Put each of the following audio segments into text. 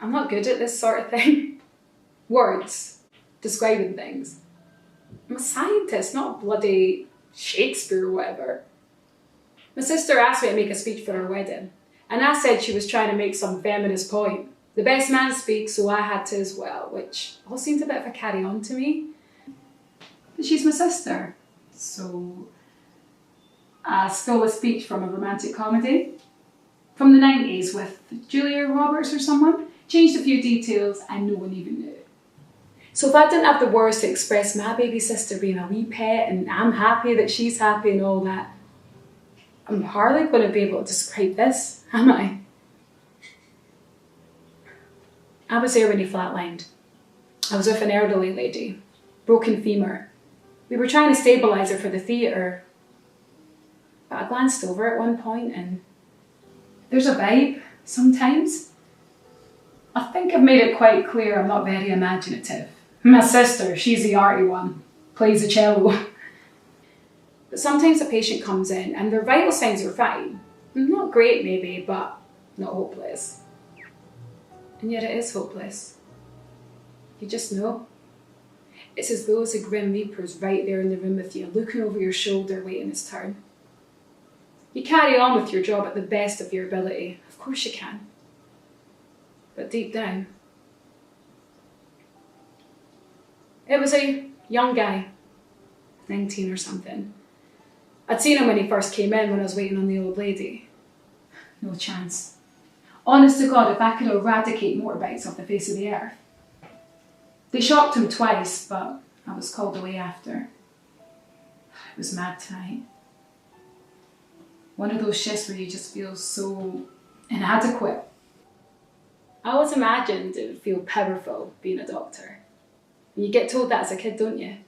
I'm not good at this sort of thing. Words, describing things. I'm a scientist, not bloody Shakespeare or whatever. My sister asked me to make a speech for her wedding, and I said she was trying to make some feminist point. The best man speaks, so I had to as well, which all seemed a bit of a carry on to me. But she's my sister, so I stole a speech from a romantic comedy from the 90s with Julia Roberts or someone. Changed a few details and no one even knew. So if I didn't have the words to express my baby sister being a wee pet and I'm happy that she's happy and all that, I'm hardly going to be able to describe this, am I? I was there when he flatlined. I was with an elderly lady, broken femur. We were trying to stabilise her for the theatre, but I glanced over at one point and there's a vibe sometimes. I think I've made it quite clear I'm not very imaginative. My sister, she's the arty one, plays the cello. But sometimes a patient comes in and their vital signs are fine. Not great maybe, but not hopeless. And yet it is hopeless. You just know. It's as though the Grim Reaper's right there in the room with you, looking over your shoulder, waiting his turn. You carry on with your job at the best of your ability. Of course you can. But deep down, it was a young guy, 19 or something. I'd seen him when he first came in when I was waiting on the old lady. No chance. Honest to God, if I could eradicate motorbikes off the face of the earth. They shocked him twice, but I was called away after. It was mad tonight. One of those shifts where you just feel so inadequate. I always imagined it would feel powerful being a doctor. And you get told that as a kid, don't you?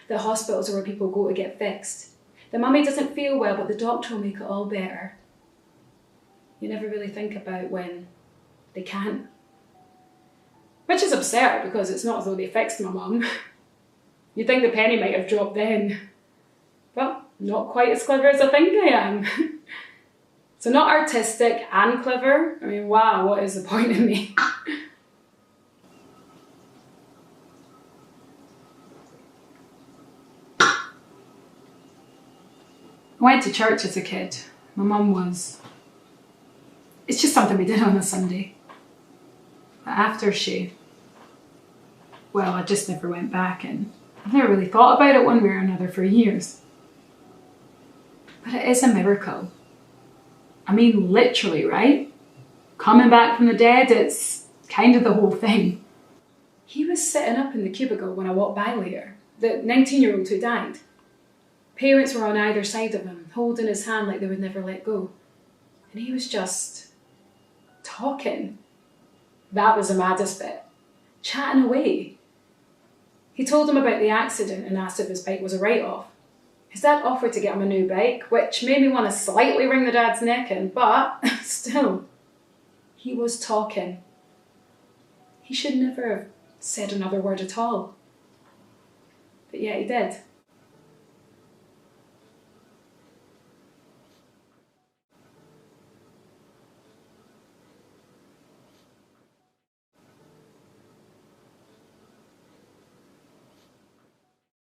That hospitals are where people go to get fixed. The mummy doesn't feel well, but the doctor will make it all better. You never really think about when they can't. Which is absurd, because it's not as though they fixed my mum. You'd think the penny might have dropped then. But not quite as clever as I think I am. So not artistic and clever. I mean, wow, what is the point in me? I went to church as a kid. My mum was... It's just something we did on a Sunday. But after she... Well, I just never went back, and I've never really thought about it one way or another for years. But it is a miracle. I mean, literally, right? Coming back from the dead, it's kind of the whole thing. He was sitting up in the cubicle when I walked by later, the 19-year-old who died. Parents were on either side of him, holding his hand like they would never let go. And he was just talking. That was the maddest bit. Chatting away. He told him about the accident and asked if his bike was a write-off. His dad offered to get him a new bike, which made me want to slightly wring the dad's neck in, but still, he was talking. He should never have said another word at all. But yeah, he did.